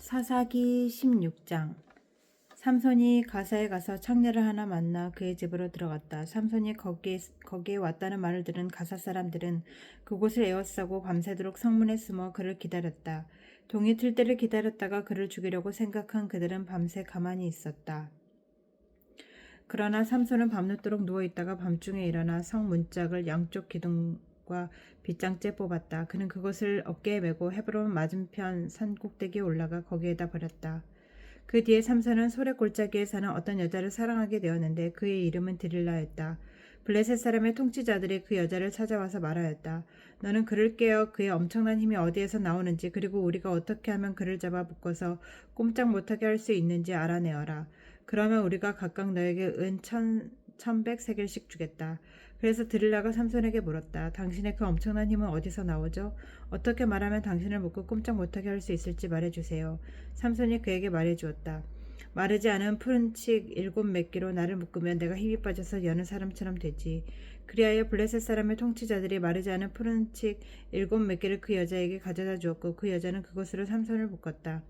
사사기 16장. 삼손이 가사에 가서 창녀를 하나 만나 그의 집으로 들어갔다. 삼손이 거기에 왔다는 말을 들은 가사 사람들은 그곳을 에워싸고 밤새도록 성문에 숨어 그를 기다렸다. 동이 틀 때를 기다렸다가 그를 죽이려고 생각한 그들은 밤새 가만히 있었다. 그러나 삼손은 밤늦도록 누워있다가 밤중에 일어나 성 문짝을 양쪽 기둥과 빗장째 뽑았다. 그는 그것을 어깨에 메고 헤브론 맞은편 산 꼭대기에 올라가 거기에다 버렸다. 그 뒤에 삼손은 소래 골짜기에 사는 어떤 여자를 사랑하게 되었는데 그의 이름은 드릴라였다. 블레셋 사람의 통치자들이 그 여자를 찾아와서 말하였다. 너는 그를 깨어 그의 엄청난 힘이 어디에서 나오는지 그리고 우리가 어떻게 하면 그를 잡아 묶어서 꼼짝 못하게 할 수 있는지 알아내어라. 그러면 우리가 각각 너에게 은 1,100세겔씩 주겠다. 그래서 드릴라가 삼손에게 물었다. 당신의 그 엄청난 힘은 어디서 나오죠? 어떻게 말하면 당신을 묶고 꼼짝 못하게 할 수 있을지 말해주세요. 삼손이 그에게 말해주었다. 마르지 않은 푸른 칡 7매끼로 나를 묶으면 내가 힘이 빠져서 여는 사람처럼 되지. 그리하여 블레셋 사람의 통치자들이 마르지 않은 푸른 칡 7매끼를 그 여자에게 가져다 주었고 그 여자는 그것으로 삼손을 묶었다.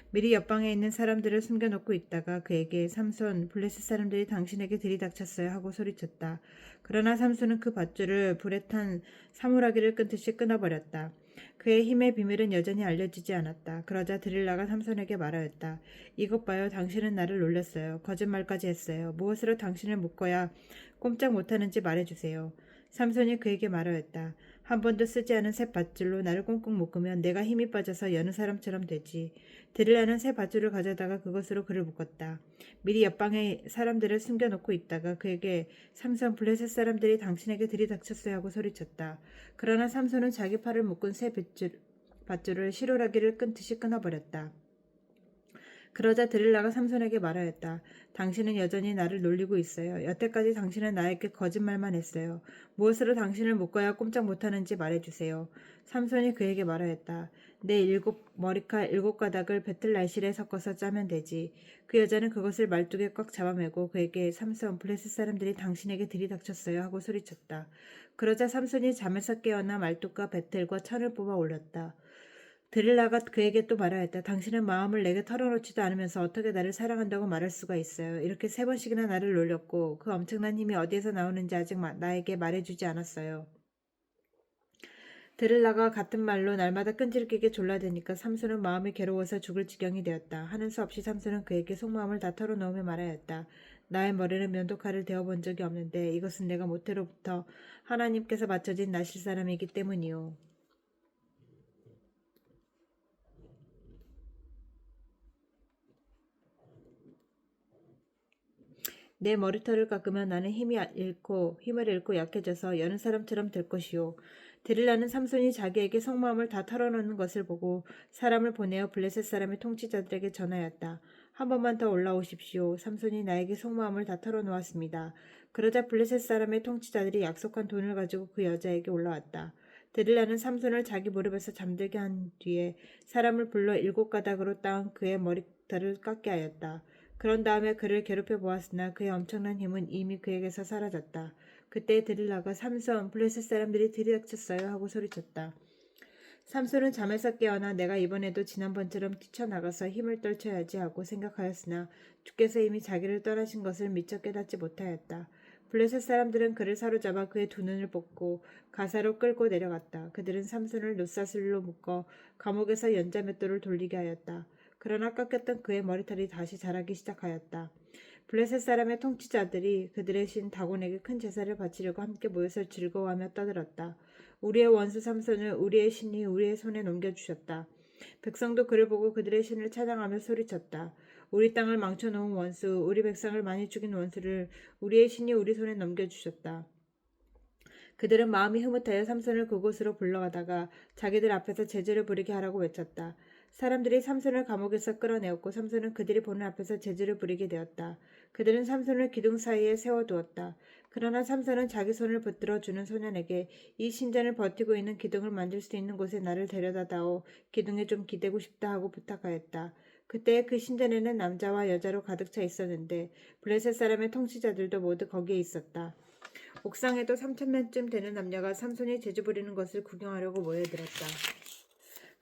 미리 옆방에 있는 사람들을 숨겨놓고 있다가 그에게 삼손, 블레셋 사람들이 당신에게 들이닥쳤어요 하고 소리쳤다. 그러나 삼손은 그 밧줄을 불에 탄 사물하기를 끊듯이 끊어버렸다. 그의 힘의 비밀은 여전히 알려지지 않았다. 그러자 드릴라가 삼손에게 말하였다. 이것 봐요. 당신은 나를 놀렸어요. 거짓말까지 했어요. 무엇으로 당신을 묶어야 꼼짝 못하는지 말해주세요. 삼손이 그에게 말하였다. 한 번도 쓰지 않은 새 밧줄로 나를 꽁꽁 묶으면 내가 힘이 빠져서 여는 사람처럼 되지. 드릴라는 새 밧줄을 가져다가 그것으로 그를 묶었다. 미리 옆방에 사람들을 숨겨놓고 있다가 그에게 삼손 블레셋 사람들이 당신에게 들이닥쳤어요 하고 소리쳤다. 그러나 삼손은 자기 팔을 묶은 새 밧줄을 시로라기를 끊듯이 끊어버렸다. 그러자 드릴라가 삼손에게 말하였다. 당신은 여전히 나를 놀리고 있어요. 여태까지 당신은 나에게 거짓말만 했어요. 무엇으로 당신을 묶어야 꼼짝 못하는지 말해주세요. 삼손이 그에게 말하였다. 내 머리칼 7가닥을 배틀 날실에 섞어서 짜면 되지. 그 여자는 그것을 말뚝에 꽉 잡아매고 그에게 삼손 블레셋 사람들이 당신에게 들이닥쳤어요 하고 소리쳤다. 그러자 삼손이 잠에서 깨어나 말뚝과 배틀과 천을 뽑아 올렸다. 드릴라가 그에게 또 말하였다. 당신은 마음을 내게 털어놓지도 않으면서 어떻게 나를 사랑한다고 말할 수가 있어요. 이렇게 3번씩이나 나를 놀렸고 그 엄청난 힘이 어디에서 나오는지 아직 나에게 말해주지 않았어요. 드릴라가 같은 말로 날마다 끈질기게 졸라대니까 삼손은 마음이 괴로워서 죽을 지경이 되었다. 하는 수 없이 삼손은 그에게 속마음을 다 털어놓으며 말하였다. 나의 머리는 면도칼을 대어본 적이 없는데 이것은 내가 모태로부터 하나님께서 맞춰진 나실 사람이기 때문이요. 내 머리털을 깎으면 나는 힘을 잃고 약해져서 여는 사람처럼 될 것이요. 데릴라는 삼손이 자기에게 속마음을 다 털어놓는 것을 보고 사람을 보내어 블레셋 사람의 통치자들에게 전하였다. 한 번만 더 올라오십시오. 삼손이 나에게 속마음을 다 털어놓았습니다. 그러자 블레셋 사람의 통치자들이 약속한 돈을 가지고 그 여자에게 올라왔다. 데릴라는 삼손을 자기 무릎에서 잠들게 한 뒤에 사람을 불러 7가닥으로 따은 그의 머리털을 깎게 하였다. 그런 다음에 그를 괴롭혀 보았으나 그의 엄청난 힘은 이미 그에게서 사라졌다. 그때 드릴라가 삼손 블레셋 사람들이 들이닥쳤어요 하고 소리쳤다. 삼손은 잠에서 깨어나 내가 이번에도 지난번처럼 뛰쳐나가서 힘을 떨쳐야지 하고 생각하였으나 주께서 이미 자기를 떠나신 것을 미처 깨닫지 못하였다. 블레셋 사람들은 그를 사로잡아 그의 두 눈을 뽑고 가사로 끌고 내려갔다. 그들은 삼손을 놋사슬로 묶어 감옥에서 연자맷돌을 돌리게 하였다. 그러나 깎였던 그의 머리털이 다시 자라기 시작하였다. 블레셋 사람의 통치자들이 그들의 신 다곤에게 큰 제사를 바치려고 함께 모여서 즐거워하며 떠들었다. 우리의 원수 삼손을 우리의 신이 우리의 손에 넘겨주셨다. 백성도 그를 보고 그들의 신을 찬양하며 소리쳤다. 우리 땅을 망쳐놓은 원수, 우리 백성을 많이 죽인 원수를 우리의 신이 우리 손에 넘겨주셨다. 그들은 마음이 흐뭇하여 삼손을 그곳으로 불러가다가 자기들 앞에서 제지를 부리게 하라고 외쳤다. 사람들이 삼손을 감옥에서 끌어내었고 삼손은 그들이 보는 앞에서 제지를 부리게 되었다. 그들은 삼손을 기둥 사이에 세워두었다. 그러나 삼손은 자기 손을 붙들어 주는 소년에게 이 신전을 버티고 있는 기둥을 만들 수 있는 곳에 나를 데려다다오. 기둥에 좀 기대고 싶다 하고 부탁하였다. 그때 그 신전에는 남자와 여자로 가득 차 있었는데 블레셋 사람의 통치자들도 모두 거기에 있었다. 옥상에도 3,000명쯤 되는 남녀가 삼손이 제주 부리는 것을 구경하려고 모여들었다.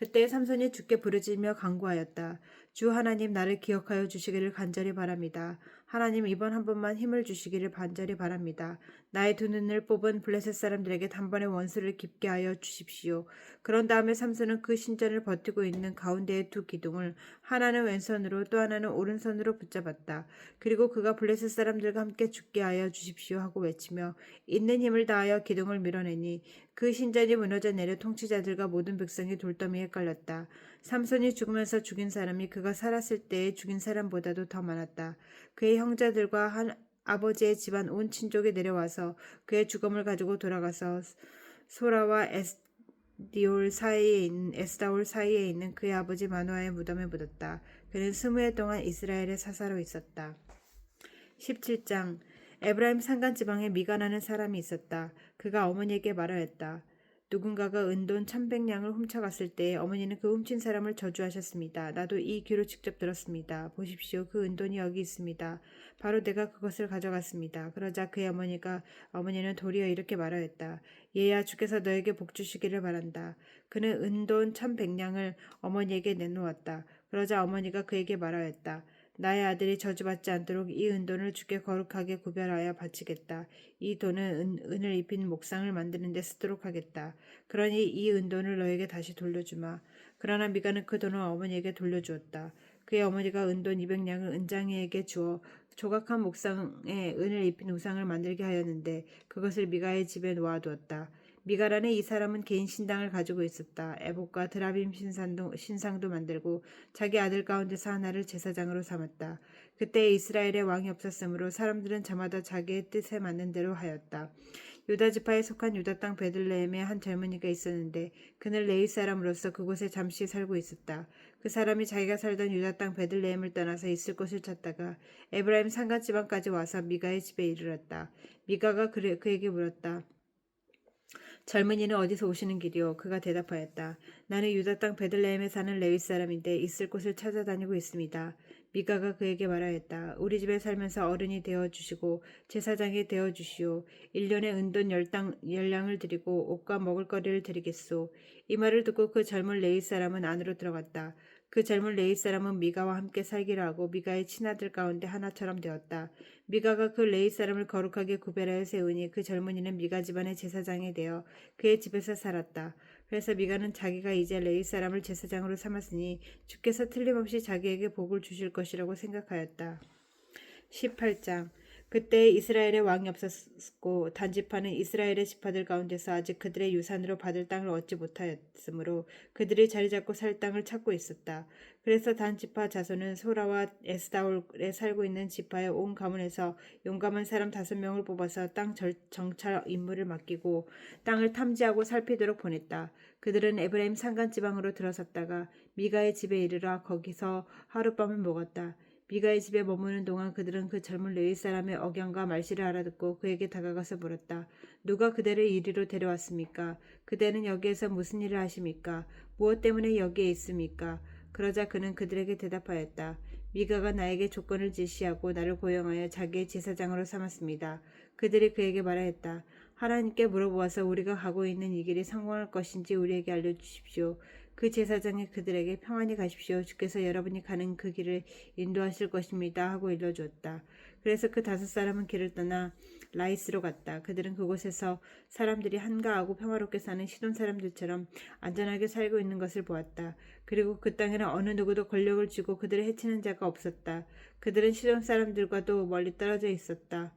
그때 삼손이 주께 부르짖으며 간구하였다. 주 하나님, 나를 기억하여 주시기를 간절히 바랍니다. 하나님, 이번 한 번만 힘을 주시기를 간절히 바랍니다. 나의 두 눈을 뽑은 블레셋 사람들에게 단번에 원수를 깊게 하여 주십시오. 그런 다음에 삼손은 그 신전을 버티고 있는 가운데의 두 기둥을 하나는 왼손으로 또 하나는 오른손으로 붙잡았다. 그리고 그가 블레셋 사람들과 함께 죽게 하여 주십시오 하고 외치며 있는 힘을 다하여 기둥을 밀어내니 그 신전이 무너져 내려 통치자들과 모든 백성이 돌더미에 깔렸다. 삼손이 죽으면서 죽인 사람이 그가 살았을 때에 죽인 사람보다도 더 많았다. 그의 형제들과 아버지의 집안 온 친족이 내려와서 그의 죽음을 가지고 돌아가서 소라와 에스다올 사이에 있는 그의 아버지 마노아의 무덤에 묻었다. 그는 20해 동안 이스라엘의 사사로 있었다. 17장. 에브라임 산간 지방에 미가라는 사람이 있었다. 그가 어머니에게 말하였다. 누군가가 은돈 1,100냥을 훔쳐갔을 때 어머니는 그 훔친 사람을 저주하셨습니다. 나도 이 귀로 직접 들었습니다. 보십시오. 그 은돈이 여기 있습니다. 바로 내가 그것을 가져갔습니다. 그러자 그의 어머니는 도리어 이렇게 말하였다. 얘야, 주께서 너에게 복 주시기를 바란다. 그는 은돈 1,100냥을 어머니에게 내놓았다. 그러자 어머니가 그에게 말하였다. 나의 아들이 저주받지 않도록 이 은돈을 주께 거룩하게 구별하여 바치겠다. 이 돈은 은을 입힌 목상을 만드는 데 쓰도록 하겠다. 그러니 이 은돈을 너에게 다시 돌려주마. 그러나 미가는 그 돈을 어머니에게 돌려주었다. 그의 어머니가 은돈 200냥을 은장이에게 주어 조각한 목상에 은을 입힌 우상을 만들게 하였는데 그것을 미가의 집에 놓아두었다. 미가라는 이 사람은 개인 신당을 가지고 있었다. 에봇과 드라빔 신상도 만들고 자기 아들 가운데서 하나를 제사장으로 삼았다. 그때 이스라엘에 왕이 없었으므로 사람들은 저마다 자기의 뜻에 맞는 대로 하였다. 유다 지파에 속한 유다 땅 베들레헴에 한 젊은이가 있었는데 그는 레위 사람으로서 그곳에 잠시 살고 있었다. 그 사람이 자기가 살던 유다 땅 베들레헴을 떠나서 있을 곳을 찾다가 에브라임 산간 지방까지 와서 미가의 집에 이르렀다. 미가가 그에게 물었다. 젊은이는 어디서 오시는 길이요? 그가 대답하였다. 나는 유다 땅 베들레헴에 사는 레위 사람인데 있을 곳을 찾아다니고 있습니다. 미가가 그에게 말하였다. 우리 집에 살면서 어른이 되어주시고 제사장이 되어주시오. 1년에 은돈 10량을 드리고 옷과 먹을거리를 드리겠소. 이 말을 듣고 그 젊은 레위 사람은 안으로 들어갔다. 그 젊은 레위 사람은 미가와 함께 살기로 하고 미가의 친아들 가운데 하나처럼 되었다. 미가가 그 레위 사람을 거룩하게 구별하여 세우니 그 젊은이는 미가 집안의 제사장이 되어 그의 집에서 살았다. 그래서 미가는 자기가 이제 레위 사람을 제사장으로 삼았으니 주께서 틀림없이 자기에게 복을 주실 것이라고 생각하였다. 18장. 그때 이스라엘에 왕이 없었고 단지파는 이스라엘의 지파들 가운데서 아직 그들의 유산으로 받을 땅을 얻지 못하였으므로 그들이 자리 잡고 살 땅을 찾고 있었다. 그래서 단지파 자손은 소라와 에스다올에 살고 있는 지파의 온 가문에서 용감한 사람 5명을 뽑아서 땅 정찰 임무를 맡기고 땅을 탐지하고 살피도록 보냈다. 그들은 에브라임 산간 지방으로 들어섰다가 미가의 집에 이르러 거기서 하룻밤을 묵었다. 미가의 집에 머무는 동안 그들은 그 젊은 레위 사람의 억양과 말씨를 알아듣고 그에게 다가가서 물었다. 누가 그대를 이리로 데려왔습니까? 그대는 여기에서 무슨 일을 하십니까? 무엇 때문에 여기에 있습니까? 그러자 그는 그들에게 대답하였다. 미가가 나에게 조건을 제시하고 나를 고용하여 자기의 제사장으로 삼았습니다. 그들이 그에게 말하였다. 하나님께 물어보아서 우리가 가고 있는 이 길이 성공할 것인지 우리에게 알려주십시오. 그 제사장이 그들에게 평안히 가십시오. 주께서 여러분이 가는 그 길을 인도하실 것입니다. 하고 일러주었다. 그래서 그 5사람은 길을 떠나 라이스로 갔다. 그들은 그곳에서 사람들이 한가하고 평화롭게 사는 시돈 사람들처럼 안전하게 살고 있는 것을 보았다. 그리고 그 땅에는 어느 누구도 권력을 쥐고 그들을 해치는 자가 없었다. 그들은 시돈 사람들과도 멀리 떨어져 있었다.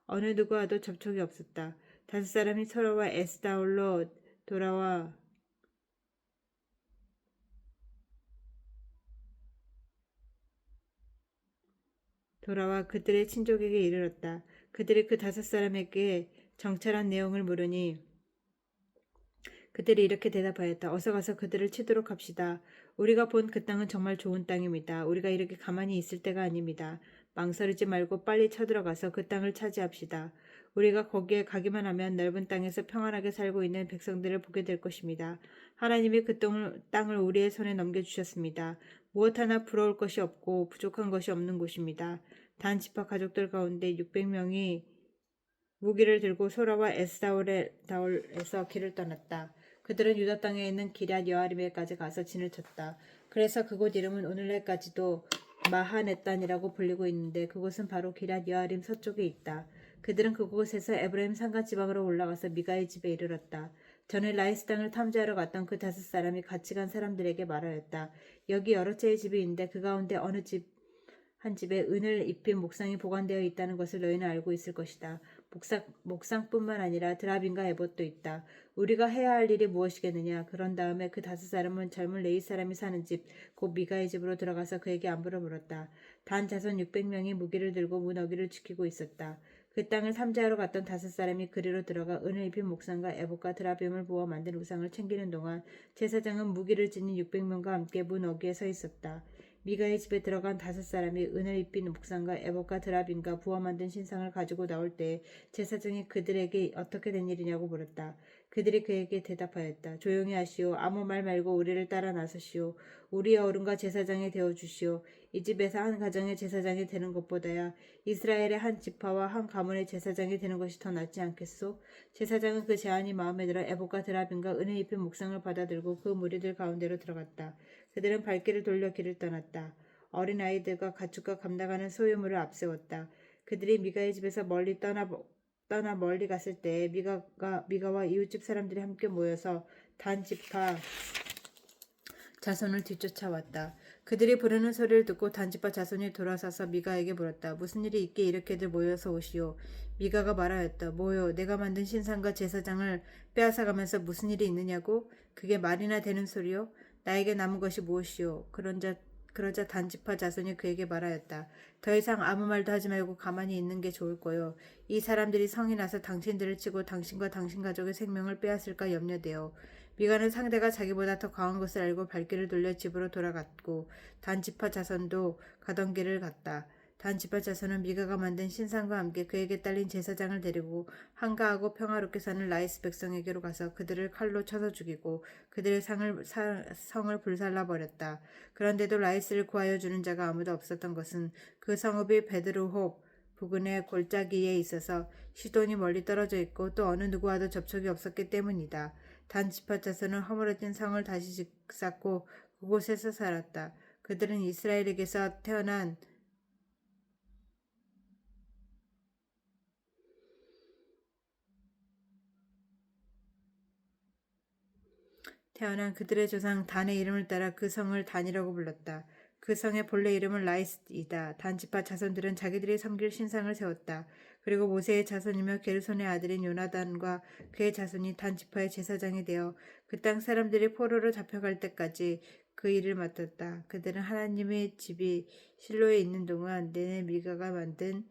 어느 누구와도 접촉이 없었다. 5사람이 소라와 에스다올로 돌아와 그들의 친족에게 이르렀다. 그들이 그 5사람에게 정찰한 내용을 물으니 그들이 이렇게 대답하였다. 어서 가서 그들을 치도록 합시다. 우리가 본 그 땅은 정말 좋은 땅입니다. 우리가 이렇게 가만히 있을 때가 아닙니다. 망설이지 말고 빨리 쳐들어가서 그 땅을 차지합시다. 우리가 거기에 가기만 하면 넓은 땅에서 평안하게 살고 있는 백성들을 보게 될 것입니다. 하나님이 그 땅을 우리의 손에 넘겨주셨습니다. 무엇 하나 부러울 것이 없고 부족한 것이 없는 곳입니다. 단 지파 가족들 가운데 600명이 무기를 들고 소라와 에스다올에서 길을 떠났다. 그들은 유다 땅에 있는 기럇 여아림에까지 가서 진을 쳤다. 그래서 그곳 이름은 오늘날까지도 마하넷단이라고 불리고 있는데 그곳은 바로 기럇 여아림 서쪽에 있다. 그들은 그곳에서 에브라임 산간 지방으로 올라가서 미가의 집에 이르렀다. 전에 라이스 땅을 탐지하러 갔던 그 5 사람이 같이 간 사람들에게 말하였다. 여기 여러 채의 집이 있는데 그 가운데 어느 집 한 집에 은을 입힌 목상이 보관되어 있다는 것을 너희는 알고 있을 것이다. 목상뿐만 아니라 드라빈과 에봇도 있다. 우리가 해야 할 일이 무엇이겠느냐. 그런 다음에 그 5 사람은 젊은 레위 사람이 사는 집, 곧 미가의 집으로 들어가서 그에게 안부를 물었다. 단 자손 600명이 무기를 들고 문어기를 지키고 있었다. 그 땅을 탐지하러 갔던 5 사람이 그리로 들어가 은을 입힌 목상과 에봇과 드라빔을 부어 만든 우상을 챙기는 동안 제사장은 무기를 지닌 600명과 함께 문 어귀에 서 있었다. 미가의 집에 들어간 5 사람이 은을 입힌 목상과 에봇과 드라빔과 부어 만든 신상을 가지고 나올 때 제사장이 그들에게 어떻게 된 일이냐고 물었다. 그들이 그에게 대답하였다. 조용히 하시오. 아무 말 말고 우리를 따라 나서시오. 우리의 어른과 제사장이 되어주시오. 이 집에서 한 가정의 제사장이 되는 것보다야 이스라엘의 한 지파와 한 가문의 제사장이 되는 것이 더 낫지 않겠소? 제사장은 그 제안이 마음에 들어 에봇과 드라빔과 은을 입힌 목상을 받아들고 그 무리들 가운데로 들어갔다. 그들은 발길을 돌려 길을 떠났다. 어린 아이들과 가축과 감당하는 소유물을 앞세웠다. 그들이 미가의 집에서 떠나 멀리 갔을 때 미가와 이웃집 사람들이 함께 모여서 단 지파 자손을 뒤쫓아왔다. 그들이 부르는 소리를 듣고 단지파 자손이 돌아서서 미가에게 물었다. 무슨 일이 있게 이렇게들 모여서 오시오? 미가가 말하였다. 뭐요? 내가 만든 신상과 제사장을 빼앗아가면서 무슨 일이 있느냐고? 그게 말이나 되는 소리요? 나에게 남은 것이 무엇이요? 그러자 단지파 자손이 그에게 말하였다. 더 이상 아무 말도 하지 말고 가만히 있는 게 좋을 거요. 이 사람들이 성이 나서 당신들을 치고 당신과 당신 가족의 생명을 빼앗을까 염려되어. 미가는 상대가 자기보다 더 강한 것을 알고 발길을 돌려 집으로 돌아갔고 단지파 자손도 가던 길을 갔다. 단지파 자손은 미가가 만든 신상과 함께 그에게 딸린 제사장을 데리고 한가하고 평화롭게 사는 라이스 백성에게로 가서 그들을 칼로 쳐서 죽이고 그들의 성을 불살라 버렸다. 그런데도 라이스를 구하여 주는 자가 아무도 없었던 것은 그 성읍이 베드르홉 부근의 골짜기에 있어서 시돈이 멀리 떨어져 있고 또 어느 누구와도 접촉이 없었기 때문이다. 단지파 자손은 허물어진 성을 다시 짓고 그곳에서 살았다. 그들은 이스라엘에게서 태어난 그들의 조상 단의 이름을 따라 그 성을 단이라고 불렀다. 그 성의 본래 이름은 라이스이다. 단지파 자손들은 자기들이 섬길 신상을 세웠다. 그리고 모세의 자손이며 게르손의 아들인 요나단과 그의 자손이 단지파의 제사장이 되어 그 땅 사람들이 포로로 잡혀갈 때까지 그 일을 맡았다. 그들은 하나님의 집이 실로에 있는 동안 내내 미가가 만든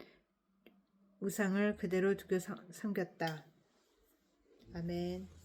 우상을 그대로 두고 섬겼다. 아멘.